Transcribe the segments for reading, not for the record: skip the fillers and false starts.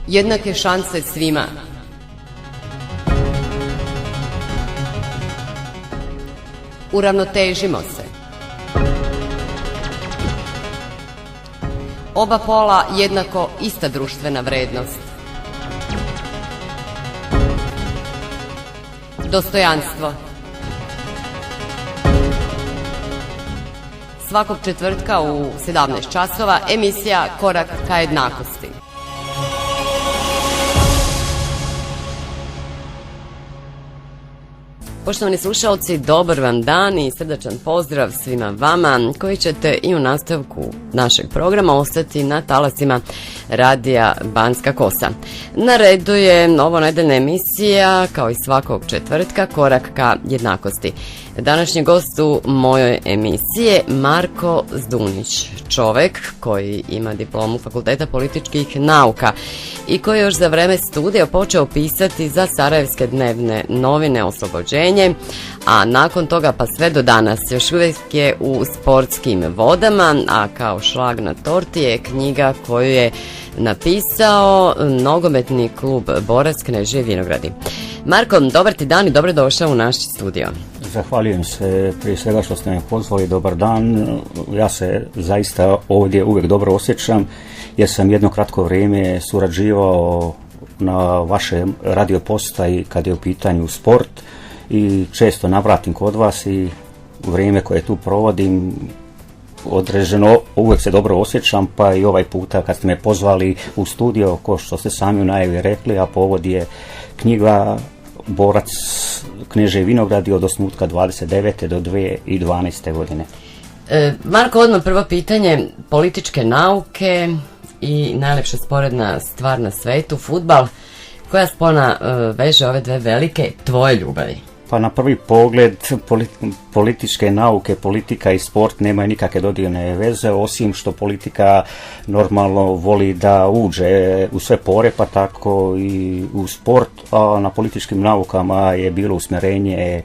Jednake šanse svima. Uravnotežimo se. Oba pola jednako ista društvena vrednost. Dostojanstvo. Svakog četvrtka u 17 časova emisija Korak ka jednakosti. Poštovani slušalci, dobar vam dan i srdačan pozdrav svima vama koji ćete i u nastavku našeg programa ostati na talasima radija Banjska Kosa. Na redu je novonedeljna emisija, kao i svakog četvrtka, Korak ka jednakosti. Današnji gost u mojoj emisiji je Marko Zdunić, čovek koji ima diplomu Fakulteta političkih nauka i koji još za vreme studija počeo pisati za sarajevske dnevne novine Oslobođenje, a nakon toga pa sve do danas još uvijek je u sportskim vodama, a kao šlag na torti je knjiga koju je napisao nogometni klub Borac Knežije Vinogradi. Marko, dobar ti dan i dobrodošao u naš studio. Zahvaljujem se prije svega što ste me pozvali, dobar dan. Ja se zaista ovdje uvijek dobro osjećam jer sam jedno kratko vrijeme surađivao na vašem radio postaji kad je u pitanju sport i često navratim kod vas i vrijeme koje tu provodim određeno uvijek se dobro osjećam, pa i ovaj puta kad ste me pozvali u studio, ko što ste sami u najavi rekli, a povod je knjiga Borac Knežije Vinogradi od osnutka 29. do 2012. godine. Marko, odmah prvo pitanje, političke nauke i najlepša sporedna stvar na svetu, fudbal. Koja spona veže ove dve velike tvoje ljubavi? Pa na prvi pogled političke nauke, politika i sport nemaju nikakve dodirne veze, osim što politika normalno voli da uđe u sve pore, pa tako i u sport, a na političkim naukama je bilo usmjerenje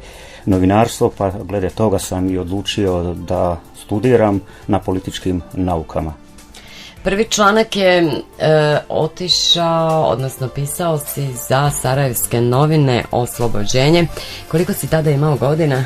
novinarstvo, pa glede toga sam i odlučio da studiram na političkim naukama. Prvi članak je otišao, odnosno pisao si za sarajevske novine Oslobođenje. Koliko si tada imao godina?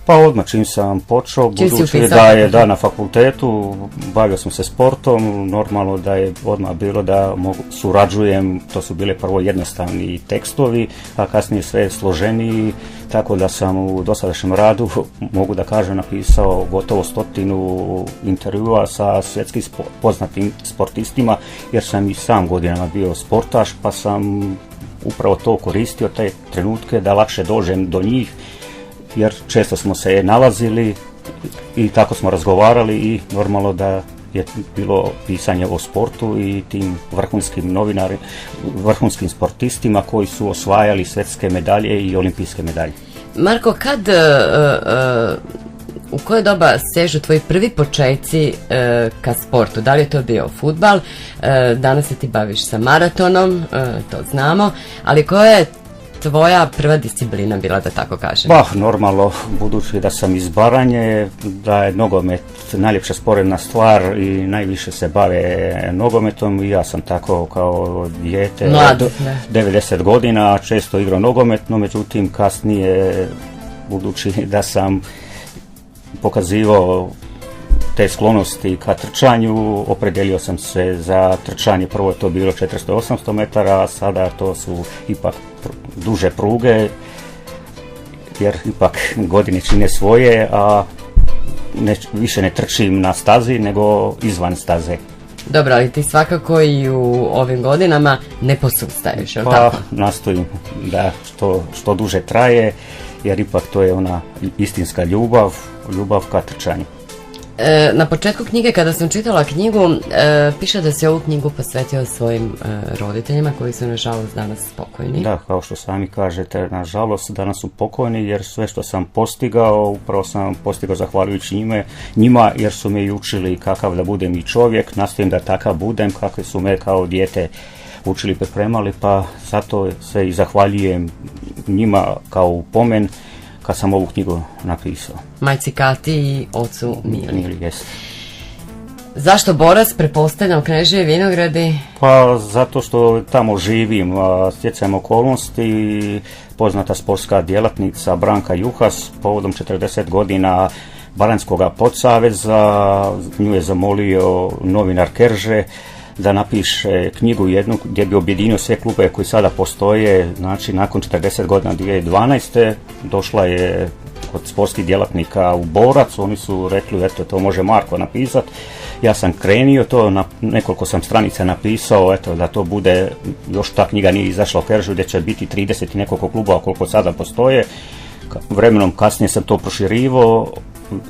Pa odmah čim sam počeo, budući da je na fakultetu, bavio sam se sportom, normalno da je odmah bilo da surađujem, to su bile prvo jednostavni tekstovi, a kasnije sve složeniji, tako da sam u dosadašnjem radu, mogu da kažem, napisao gotovo 100 intervjua sa svjetski poznatim sportistima, jer sam i sam godinama bio sportaš, pa sam upravo to koristio, te trenutke da lakše dođem do njih, jer često smo se nalazili i tako smo razgovarali i normalno da je bilo pisanje o sportu i tim vrhunskim novinarima, vrhunskim sportistima koji su osvajali svjetske medalje i olimpijske medalje. Marko, u koje doba sežu tvoji prvi počeci ka sportu? Da li je to bio fudbal? Danas se ti baviš sa maratonom, to znamo, ali koja je tvoja prva disciplina bila, da tako kažem? Normalno, budući da sam iz Baranje, da je nogomet najljepša sporedna stvar i najviše se bave nogometom i ja sam tako kao dijete, 90 godina, često igrao nogomet, no međutim kasnije, budući da sam pokazivao te sklonosti ka trčanju, opredelio sam se za trčanje. Prvo je to bilo 400-800 metara, a sada to su ipak duže pruge, jer ipak godine čine svoje, a više ne trčim na stazi nego izvan staze. Dobro, ali ti svakako i u ovim godinama ne posustaješ, je li tako? Nastojim da što duže traje, jer ipak to je ona istinska ljubav ka trčanju. Na početku knjige, kada sam čitala knjigu, piše da si ovu knjigu posvetio svojim roditeljima koji su nažalost danas pokojni. Da, kao što sami kažete, nažalost danas su pokojni jer sve što sam postigao, upravo sam postigao zahvaljujući njima jer su me i učili kakav da budem i čovjek, nastojim da takav budem, kakve su me kao dijete učili, pripremali, pa zato se i zahvaljujem njima kao upomen kad sam ovu knjigu napisao. Majci Kati i ocu Mili. Mili, jest. Zašto Borac, pretpostavljam Knežije Vinogradi? Pa zato što tamo živim, stjecajem okolnosti, poznata sportska djelatnica Branka Juhas povodom 40 godina Baranjskog podsaveza, nju je zamolio novinar Kerže da napiše knjigu jednu gdje bi objedinio sve klubove koji sada postoje. Znači nakon 40 godina 2012. došla je kod sportskih djelatnika u Borac, oni su rekli eto to može Marko napisati. Ja sam krenio to, na nekoliko sam stranica napisao, eto da to bude, još ta knjiga nije izašla u Keržu gdje će biti 30 i nekoliko klubova koliko sada postoje. Vremenom kasnije sam to proširivao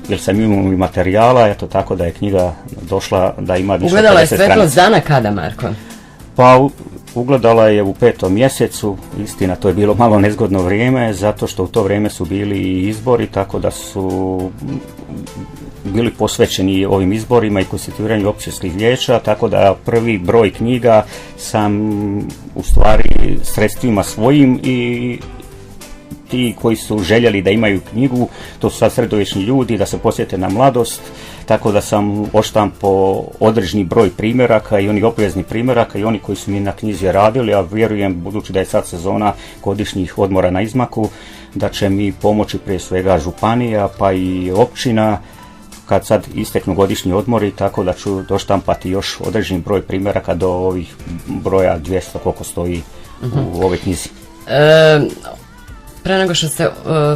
jer sam imao i materijala, eto tako da je knjiga došla da ima više od 50 stranica. Ugledala je svetlost dana kada, Marko? Pa ugledala je u 5. mjesecu, istina to je bilo malo nezgodno vrijeme zato što u to vrijeme su bili i izbori, tako da su bili posvećeni ovim izborima i konstituiranju općinskih vijeća, tako da prvi broj knjiga sam u stvari sredstvima svojim i ti koji su željeli da imaju knjigu, to su sad sredovječni ljudi, da se posjete na mladost, tako da sam odštampao određeni broj primjeraka i onih obveznih primjeraka i oni koji su mi na knjizi radili, a vjerujem, budući da je sad sezona godišnjih odmora na izmaku, da će mi pomoći prije svega županija pa i općina kad sad isteknu godišnji odmori, tako da ću doštampati još određeni broj primjeraka do ovih broja 200 koliko stoji u ovoj knjizi. Pre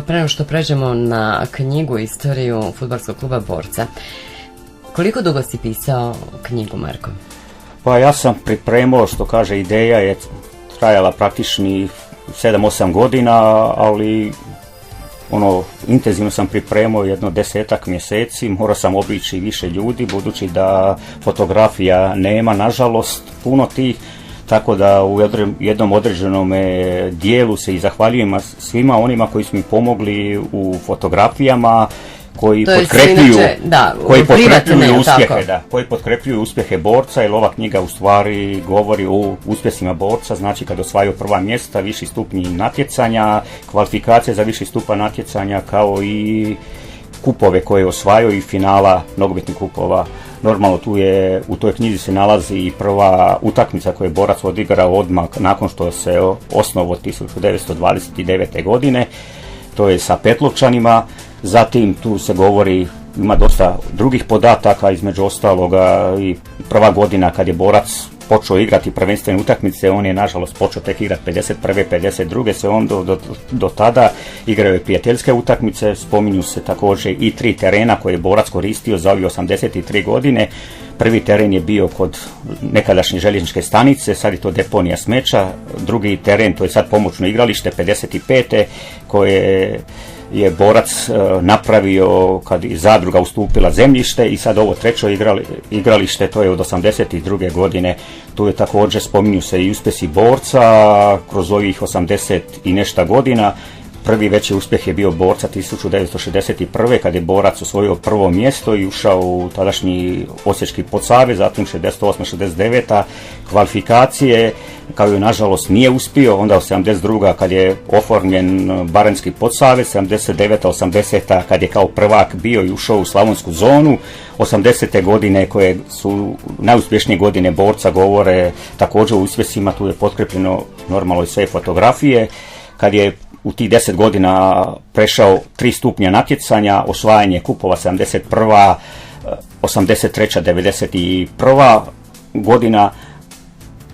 nego što pređemo na knjigu Istoriju fudbalskog kluba Borca, koliko dugo si pisao knjigu, Marko? Pa ja sam pripremao, što kaže, ideja je trajala praktični 7-8 godina, ali intenzivno sam pripremao jedno 10 mjeseci, morao sam obići više ljudi, budući da fotografija nema, nažalost, puno tih, tako da u jednom određenom dijelu se i zahvaljujem svima onima koji su mi pomogli u fotografijama, koji potkrepljuju uspjehe Borca, jer ova knjiga u stvari govori o uspjesima Borca, znači kad osvajaju prva mjesta, viši stupnji natjecanja, kvalifikacije za viši stupanj natjecanja, kao i kupove koje osvajaju i finala nogometnih kupova. Normalno u toj knjizi se nalazi i prva utakmica koju je Borac odigrao odmah nakon što se osnovao 1929. godine, to je sa Petlovčanima. Zatim tu se govori, ima dosta drugih podataka, između ostaloga i prva godina kad je Borac počeo igrati prvenstvene utakmice, on je nažalost počeo tek igrati 51. 52. se on do tada igrao je prijateljske utakmice, spominju se također i 3 terena koje je Borac koristio za ovih 83 godine. Prvi teren je bio kod nekadašnje željezničke stanice, sad je to deponija smeća. Drugi teren, to je sad pomoćno igralište 55. koje je Borac napravio kad je zadruga ustupila zemljište, i sad ovo treće igralište, to je od 82. godine. Tu je također, spominju se i uspjesi Borca kroz ovih 80 i nešto godina. Prvi veći uspjeh je bio Borca 1961. kad je Borac osvojio prvo mjesto i ušao u tadašnji Osječki podsavez, zatim 68. 69. kvalifikacije, kao i nažalost nije uspio, onda u 72. kad je oformljen Baranjski podsavez, 79. 80. kad je kao prvak bio i ušao u slavonsku zonu, 80. godine koje su najuspješnije godine Borca govore također u uspjesima, tu je potkrepljeno normalno i sve fotografije, kad je u tih 10 godina prešao 3 stupnja natjecanja, osvajanje kupova 71. 83. 91. godina,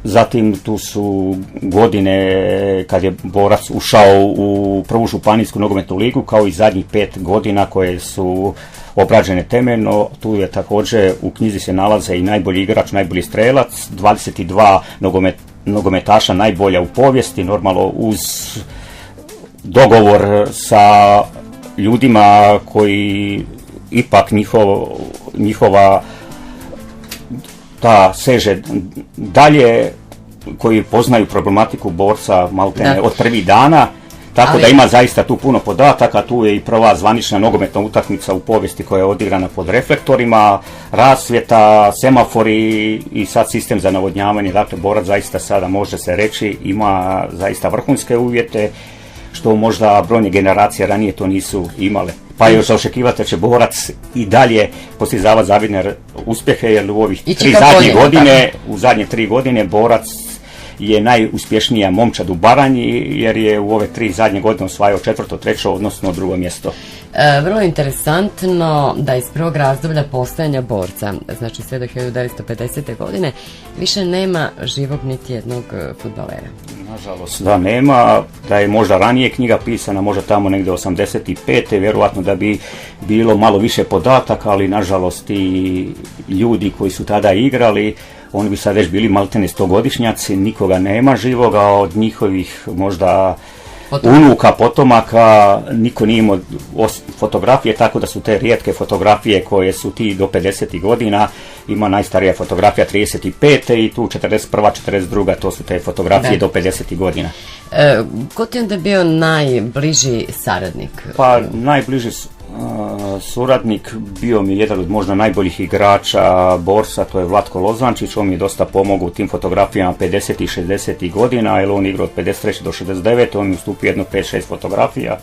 zatim tu su godine kad je Borac ušao u prvu županijsku nogometnu ligu, kao i zadnjih 5 godina koje su obrađene temeljno. Tu je također u knjizi se nalaze i najbolji igrač, najbolji strelac, 22 nogometaša najbolja u povijesti, normalno uz dogovor sa ljudima koji ipak njihova ta seže dalje, koji poznaju problematiku Borca maltene od prvih dana, tako da ima zaista tu puno podataka. Tu je i prva zvanična nogometna utakmica u povijesti koja je odigrana pod reflektorima, rasvjeta, semafori i sad sistem za navodnjavanje. Dakle, Borac zaista sada može se reći ima zaista vrhunske uvjete. što možda brojne generacije ranije to nisu imale. Pa još očekivati da će Borac i dalje postizavati zavidne uspjehe, jer u ovih u zadnje 3 godine Borac je najuspješnija momčad u Baranji, jer je u ove 3 zadnje godine osvajao 4., 3., odnosno 2. mjesto. Vrlo interesantno da iz prvog razdoblja postojanja Borca, znači sve do 1950. godine, više nema živog niti jednog fudbalera. Nažalost da nema, da je možda ranije knjiga pisana, možda tamo negdje 85. vjerojatno da bi bilo malo više podataka, ali nažalost i ljudi koji su tada igrali, oni bi sad već bili maltene 100-godišnjaci, nikoga nema živoga, od njihovih možda unuka, potomaka, niko nije imao fotografije, tako da su te rijetke fotografije koje su ti do 50 godina, ima najstarija fotografija 35. i tu 41. 42. to su te fotografije do 50 godina. Ko ti je onda bio najbliži saradnik? Pa najbliži suradnik bio mi jedan od možda najboljih igrača Borca, to je Vlatko Lozančić. On mi je dosta pomogao u tim fotografijama 50. i 60. godina, jer on igrao od 53. do 69. On mi ustupio jedno 5-6 fotografija.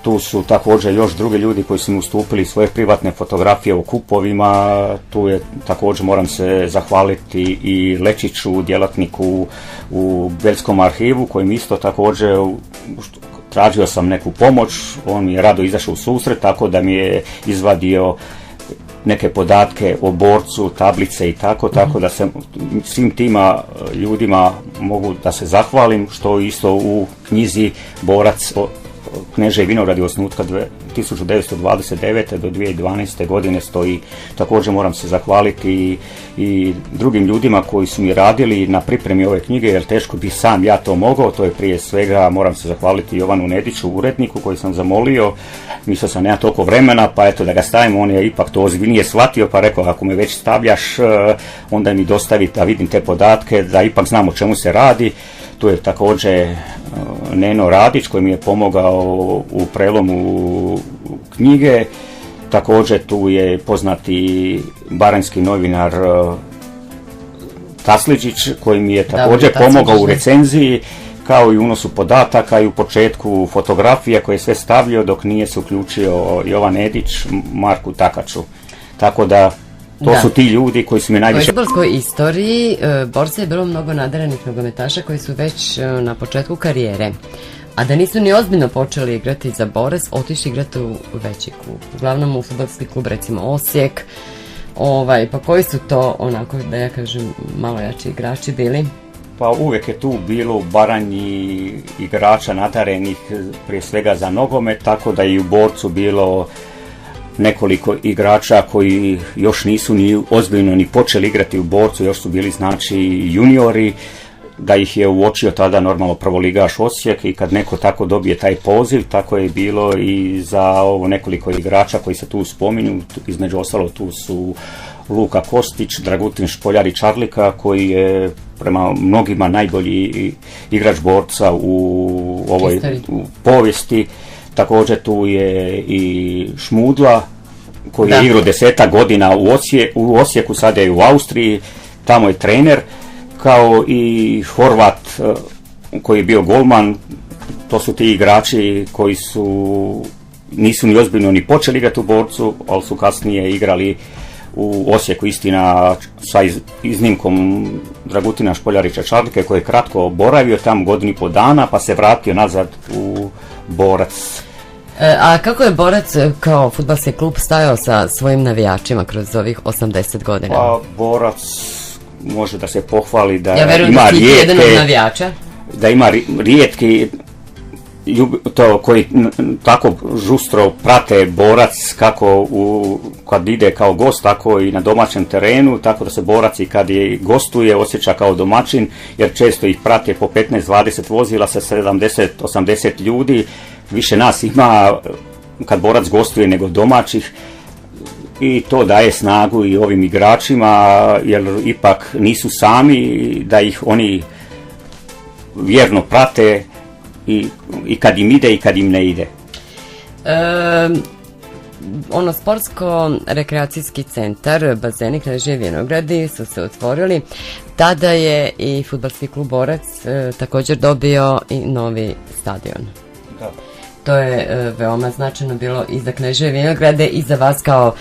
Tu su također još drugi ljudi koji su mi ustupili svoje privatne fotografije u kupovima. Tu je također, moram se zahvaliti i Lečiću, djelatniku u Beljskom arhivu, koji mi isto također tražio sam neku pomoć, on mi je rado izašao u susret, tako da mi je izvadio neke podatke o Borcu, tablice i tako da se svim tima ljudima mogu da se zahvalim, što isto u knjizi Borac Kneža i Vinogradi osnutka 1929. do 2012. godine stoji. Također moram se zahvaliti i drugim ljudima koji su mi radili na pripremi ove knjige, jer teško bi sam ja to mogao. To je prije svega, moram se zahvaliti Jovanu Nediću, uredniku, koji sam zamolio. Mislio sam nema toliko vremena, pa eto da ga stavim, on je ipak to ozbiljnije shvatio, pa rekao ako me već stavljaš, onda mi dostavi da vidim te podatke, da ipak znam o čemu se radi. Tu je također Neno Radić koji mi je pomogao u prelomu knjige. Također tu je poznati baranjski novinar Tasliđić koji mi je također pomogao u recenziji, kao i unosu podataka i u početku fotografija koje je sve stavljao, dok nije se uključio Jovan Edić, Marku Takaču. Tako da to su ti ljudi koji su mi najviše... U fudbalskoj istoriji Borca je bilo mnogo nadarenih nogometaša koji su već na početku karijere, a da nisu ni ozbiljno počeli igrati za Borac, otišli igrati u veći klub. Uglavnom u fudbalski klub, recimo Osijek. Pa koji su to, onako da ja kažem, malo jači igrači bili? Pa uvijek je tu bilo u Baranji igrača nadarenih prije svega za nogomet, tako da i u Borcu bilo nekoliko igrača koji još nisu ni ozbiljno ni počeli igrati u Borcu, još su bili znači juniori, da ih je uočio tada normalno prvoligaš Osijek, i kad neko tako dobije taj poziv, tako je bilo i za ovo nekoliko igrača koji se tu spominju. Između ostalo tu su Luka Kostić, Dragutin Špoljar i Čarlika, koji je prema mnogima najbolji igrač Borca u ovoj povijesti. Također tu je i Šmudla koji je igrao 10 godina u Osijeku, sada je u Austriji, tamo je trener, kao i Horvat koji je bio golman. To su ti igrači koji nisu ni ozbiljno ni počeli igrati u Borcu, ali su kasnije igrali u Osijeku, istina sa iznimkom Dragutina Špoljarića Čarlike koji je kratko boravio tamo 1,5 dana pa se vratio nazad u Borac. A kako je Borac kao fudbalski klub stajao sa svojim navijačima kroz ovih 80 godina? Pa Borac može da se pohvali da ima rijetke, da ima rijetki to koji tako žustro prate Borac kako kad ide kao gost, tako i na domaćem terenu, tako da se Borac i kad je gostuje osjeća kao domaćin, jer često ih prate po 15-20 vozila sa 70-80 ljudi. Više nas ima kad Borac gostuje nego domaćih, i to daje snagu i ovim igračima, jer ipak nisu sami, da ih oni vjerno prate i kad im ide i kad im ne ide. Sportsko-rekreacijski centar bazeni Kneža i Vinogradi su se otvorili. Tada je i fudbalski klub Borac također dobio i novi stadion. Da. To je veoma značajno bilo i za Kneževe Vinograde i za vas kao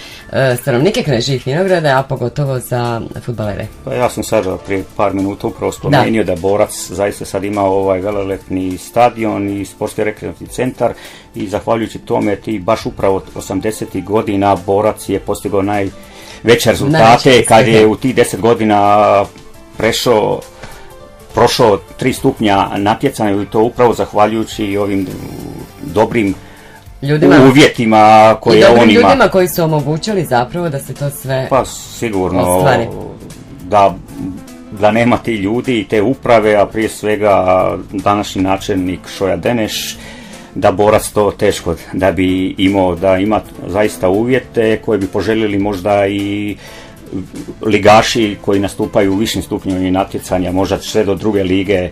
stanovnike Kneževih Vinograda, a pogotovo za fudbalere. Pa ja sam sad prije par minuta upravo spomenuo da Borac zaista sad ima ovaj velelepni stadion i sportski rekreativni centar i zahvaljujući tome ti baš upravo 80. godina Borac je postigao najveće rezultate kad je u tih 10 godina prošao 3 stupnja natjecanja i to upravo zahvaljujući ovim dobrim uvjetima koje on ima. I dobrim ljudima koji su omogućili zapravo da se to sve pa sigurno ostvari. Da nema ti ljudi i te uprave, a prije svega današnji načelnik Šoja Deneš, da Borac to teško da bi imao, da ima zaista uvjete koje bi poželjeli možda i ligaši koji nastupaju u višim stupnjevima natjecanja, možda sve do druge lige,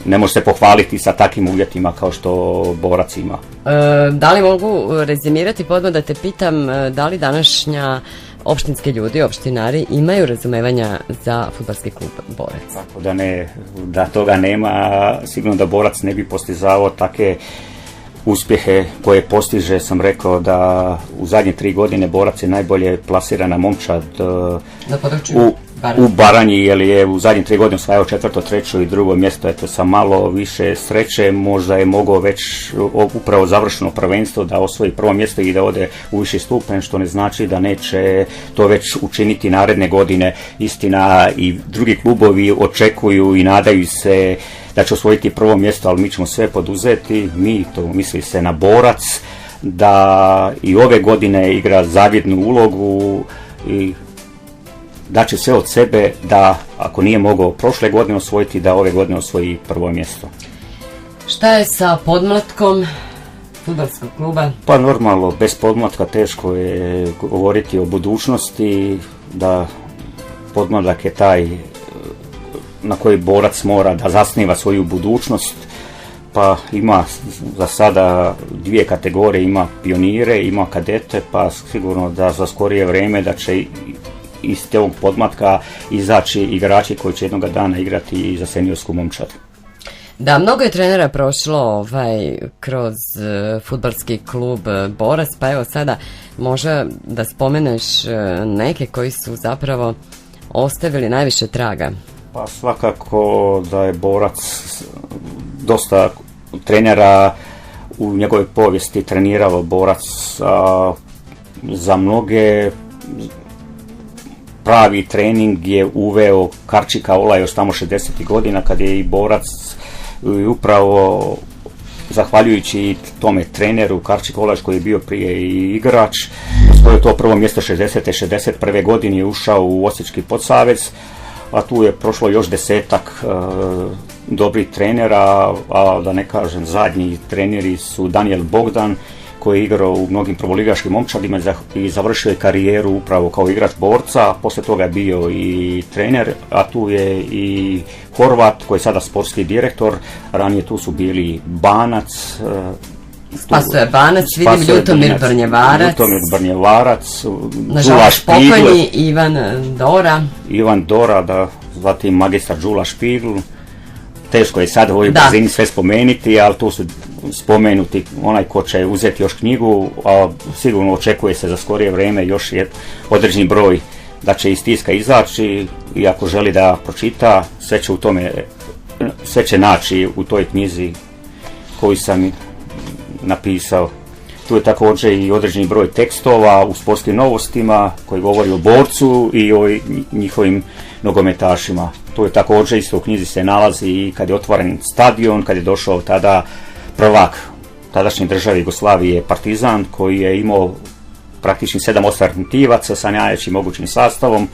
ne može se pohvaliti sa takvim uvjetima kao što Borac ima. Da li mogu rezimirati podno da te pitam, da li današnja opštinski ljudi, opštinari imaju razumevanja za fudbalski klub Borac? Tako da toga nema, sigurno da Borac ne bi postizavao takve uspjehe koje postiže. Sam rekao da u zadnje 3 godine Borac je najbolje plasirana momčad u Baranji, jer je u zadnje 3 godine osvajao 4., 3. i 2. mjesto. Eto, sa malo više sreće možda je mogao već upravo završeno prvenstvo da osvoji 1. mjesto i da ode u viši stupen, što ne znači da neće to već učiniti naredne godine. Istina, i drugi klubovi očekuju i nadaju se da će osvojiti 1. mjesto, ali mi ćemo sve poduzeti, to misli se na Borac, da i ove godine igra zavidnu ulogu i da će sve od sebe da, ako nije mogao prošle godine osvojiti, da ove godine osvoji 1. mjesto. Šta je sa podmlatkom fudbalskog kluba? Pa normalno, bez podmlatka teško je govoriti o budućnosti, da podmlatak je taj na koji Borac mora da zasniva svoju budućnost, pa ima za sada 2 kategorije, ima pionire, ima kadete, pa sigurno da za skorije vrijeme da će iz tog podmlatka izaći igrači koji će jednoga dana igrati i za seniorsku momčad. Da, mnogo je trenera prošlo kroz fudbalski klub Borac, pa evo sada može da spomeneš neke koji su zapravo ostavili najviše traga. Pa svakako da je Borac dosta trenera u njegovoj povijesti trenirao. Borac za mnoge pravi trening je uveo Karčika Ola još tamo 60. godina kad je i Borac upravo zahvaljujući tome treneru Karčik Olaš koji je bio prije i igrač, osvojio to 1. mjesto 60. 61. godine je ušao u Osječki podsavez, a tu je prošlo još 10-ak dobrih trenera, a da ne kažem zadnji treneri su Daniel Bogdan koji je igrao u mnogim prvoligaškim momčadima i završio je karijeru upravo kao igrač Borca, poslije toga je bio i trener, a tu je i Horvat koji je sada sportski direktor, ranije tu su bili Banac, Spasoje Banac, vidim Ljutomir Brnjevarac, nažalost pokojni Ivan Dora, zatim magistar Đula Špigl. Teško je sad u ovoj brzini sve spomenuti, ali tu su spomenuti onaj ko će uzeti još knjigu, a sigurno očekuje se za skorije vrijeme još određeni broj da će iz tiska izaći i ako želi da pročita, sve će naći u toj knjizi koju sam napisao. Tu je također i određeni broj tekstova u sportskim novostima koji govori o Borcu i o njihovim nogometašima. Tu je također isto u knjizi se nalazi i kad je otvoren stadion, kad je došao tada prvak tadašnje države Jugoslavije Partizan koji je imao praktični 7 alternativaca sa najjačim mogućim sastavom.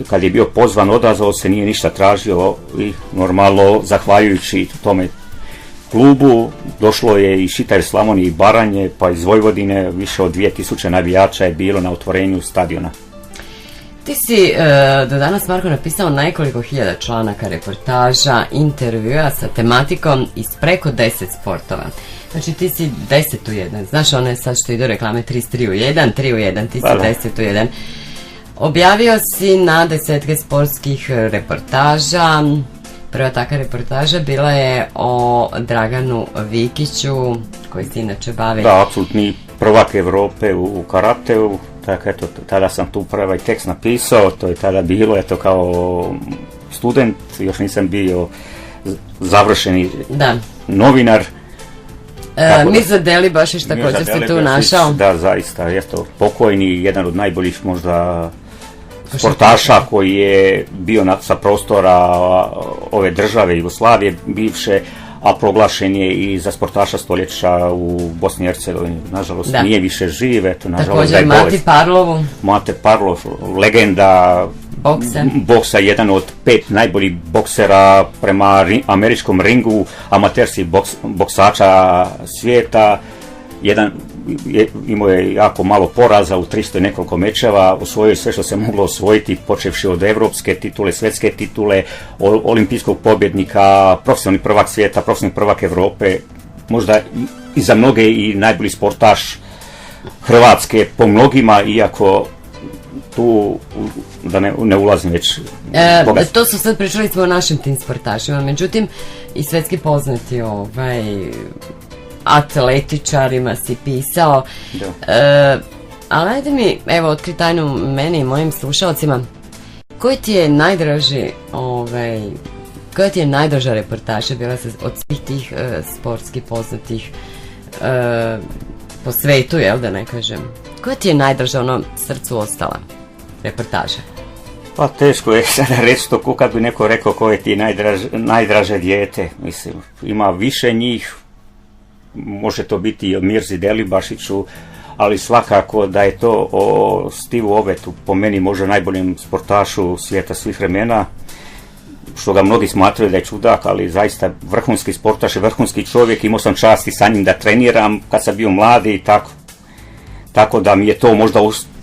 Kad je bio pozvan, odazvao se, nije ništa tražio i normalno zahvaljujući tome klubu došlo je i Šitajer Slavonije i Baranje, pa iz Vojvodine više od 2000 navijača je bilo na otvorenju stadiona. Ti si do danas, Marko, napisao nekoliko hiljada članaka, reportaža, intervjua sa tematikom iz preko 10 sportova. Znači ti si 10 u 1. Znaš one sad što idu reklame 33 u 1, 3 u 1, ti si 10 u 1. Objavio si na 10 sportskih reportaža, Prva takva reportaža bila je o Draganu Vikiću, koji se inače bavi... Da, apsolutni prvak Evrope u karateu. Tako, eto, tada sam tu prvi tekst napisao, to je tada bilo, eto, kao student, još nisam bio završeni novinar. Mirza Delibašić također se tu našao. Da, zaista, eto, pokojni, jedan od najboljih možda sportaša koji je bio sa prostora ove države Jugoslavije bivše, a proglašen je i za sportaša stoljeća u Bosni i Hercegovini. Nažalost, nije više živ, eto, nažalost da je bolest. Mate Parlov, legenda boksa, jedan od 5 najboljih boksera prema američkom ringu, amaterskih boksača svijeta. Imao je jako malo poraza u 300 nekoliko mečeva, osvojio sve što se moglo osvojiti, počevši od evropske titule, svjetske titule, olimpijskog pobjednika, profesionalni prvak svijeta, profesionalni prvak Evrope, možda i za mnoge i najbolji sportaš Hrvatske po mnogima, iako tu da ne ulazim već. To su sad pričali smo o našim tim sportašima, međutim i svjetski poznati atletičarima si pisao. Ali ajde mi, evo, otkri tajnu meni i mojim slušalcima, koja ti je najdraža reportaža bila od svih tih sportski poznatih po svetu, jel da ne kažem? Koja ti je najdraža, srcu ostala reportaža? Pa teško je sada reći to, kad bi neko rekao koje ti je najdraže dijete. Mislim, ima više njih, može to biti i o Mirzi Delibašiću, ali svakako da je to o Steveu Ovetu, po meni možda najboljem sportašu svijeta svih vremena, što ga mnogi smatraju da je čudak, ali zaista vrhunski sportaš i vrhunski čovjek. Imao sam čast i sa njim da treniram kad sam bio mladi i tako da mi je to možda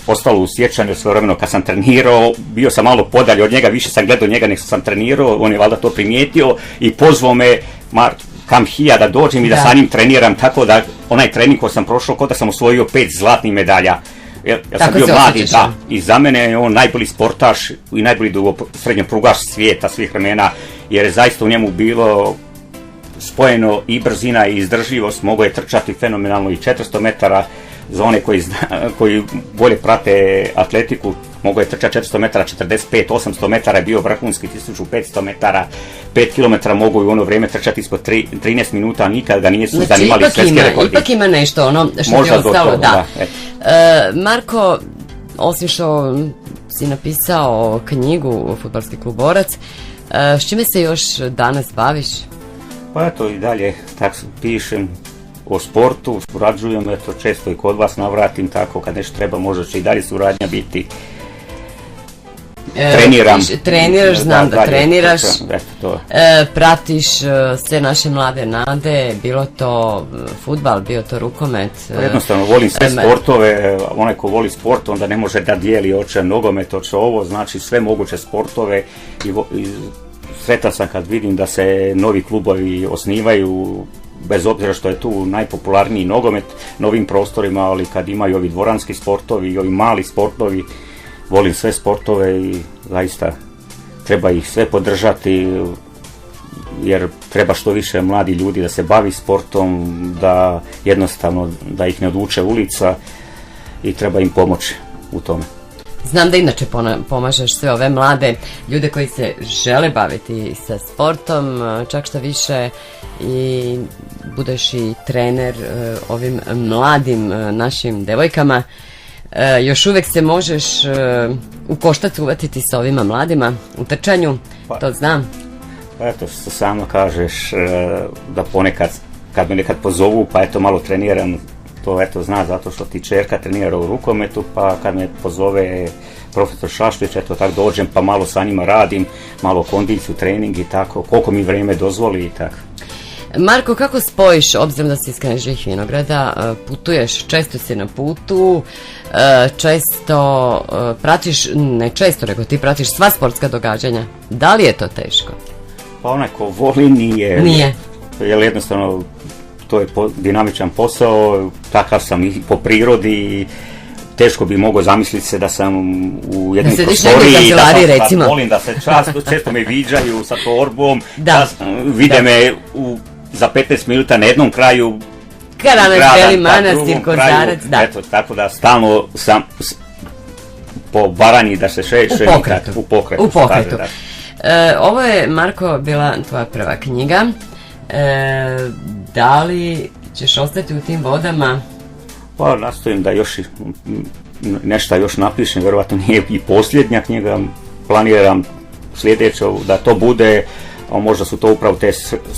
ostalo u sjećanju sve vremeno kad sam trenirao. Bio sam malo podalje od njega, više sam gledao njega nego sam trenirao, on je valjda to primijetio i pozvao me, kam hija da dođem i da sa njim treniram, tako da onaj trening koji sam prošao, kod da sam osvojio 5 zlatnih medalja. Ja sam bio mladi, da, i za mene je on najbolji sportaš i najbolji srednjoprugaš svijeta svih vremena, jer je zaista u njemu bilo spojeno i brzina i izdržljivost, mogao je trčati fenomenalno i 400 metara, za one koji bolje prate atletiku, mogao je trčati 400 metara, 45, 800 metara je bio vrhunski, 1500 metara, 5 km mogu i u ono vrijeme trčati ispod 13 minuta, nikad ga nisu zanimali svjetski rekordi. Ipak ima nešto što ti je ostalo, da. Marko, osim što si napisao knjigu Fudbalski klub Borac, s čime se još danas baviš? Pa eto i dalje, tako pišem o sportu, surađujem, eto često i kod vas navratim, tako kad nešto treba možda će i dalje suradnja biti. Treniram. Treniraš, znam da treniraš. Pratiš sve naše mlade nade, bilo to fudbal, bio to rukomet. Jednostavno, volim sve sportove, onaj ko voli sport, onda ne može da dijeli oče nogomet, oče ovo, znači sve moguće sportove i sretan sam kad vidim da se novi klubovi osnivaju, bez obzira što je tu najpopularniji nogomet na ovim prostorima, ali kad imaju ovi dvoranski sportovi i ovi mali sportovi, volim sve sportove i zaista treba ih sve podržati, jer treba što više mladi ljudi da se bavi sportom, da jednostavno da ih ne odvuče ulica i treba im pomoći u tome. Znam da inače pomažeš sve ove mlade ljude koji se žele baviti sa sportom, čak što više i budeš i trener ovim mladim našim devojkama. Još uvijek se možeš u koštac uvatiti sa ovima mladima u trčanju, to znam. Eto što samo kažeš, da ponekad kad me nekad pozovu pa eto malo treniram, to eto zna zato što ti čerka trenira u rukometu, pa kad me pozove profesor Šašlić, eto tako dođem pa malo sa njima radim, malo kondiciju, trening i tako, koliko mi vrijeme dozvoli i tako. Marko, kako spojiš, obzirom da si iz Kneževih Vinograda, putuješ, često si na putu, često pratiš, ne često, nego ti pratiš sva sportska događanja. Da li je to teško? Pa onaj ko voli nije. Nije. Jer jednostavno to je dinamičan posao, takav sam i po prirodi, teško bi mogao zamisliti se da sam u jednoj prostoriji, da sam molim da se često me viđaju sa torbom, vide me za 15 minuta na jednom kraju Karanac, Beli Manastir, Kozarac, da. Eto, tako da stalno sam po Baranji da se šećem u pokretu. Ovo je, Marko, bila tvoja prva knjiga. Da li ćeš ostati u tim vodama? Pa nastojim da još nešto još napišem, vjerovatno nije i posljednja knjiga, planiram sljedeće da to bude, a možda su to upravo te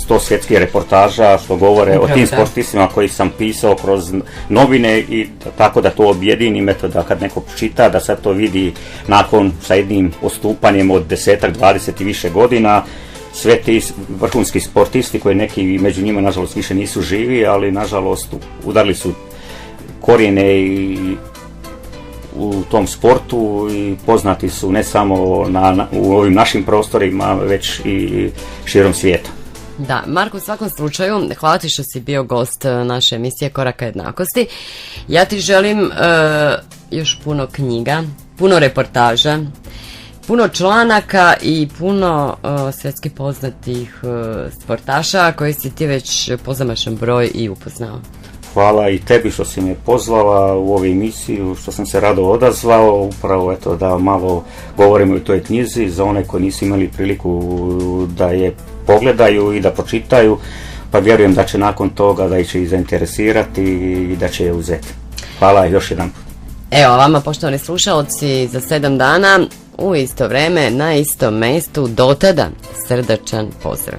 100 svjetskih reportaža što govore upravo o tim sportistima koji sam pisao kroz novine i tako da to objedinim, eto da kad neko čita da sad to vidi nakon sa jednim odstupanjem od 10, 20 i više godina, sve ti vrhunski sportisti koji neki među njima nažalost više nisu živi, ali nažalost udarili su korijene i u tom sportu i poznati su ne samo u ovim našim prostorima, već i širom svijeta. Da, Marko, u svakom slučaju, hvala ti što si bio gost naše emisije Koraka jednakosti. Ja ti želim još puno knjiga, puno reportaža, puno članaka i puno svjetski poznatih sportaša koji si ti već pozamašan broj i upoznao. Hvala i tebi što si me pozvala u ovu emisiju, što sam se rado odazvao, upravo eto da malo govorimo o toj knjizi za one koji nisu imali priliku da je pogledaju i da pročitaju, pa vjerujem da će nakon toga da ih će i zainteresirati i da će je uzeti. Hvala još jedan put. Evo vama, poštovani slušalci, za 7 dana u isto vreme na istom mjestu, do tada srdačan pozdrav.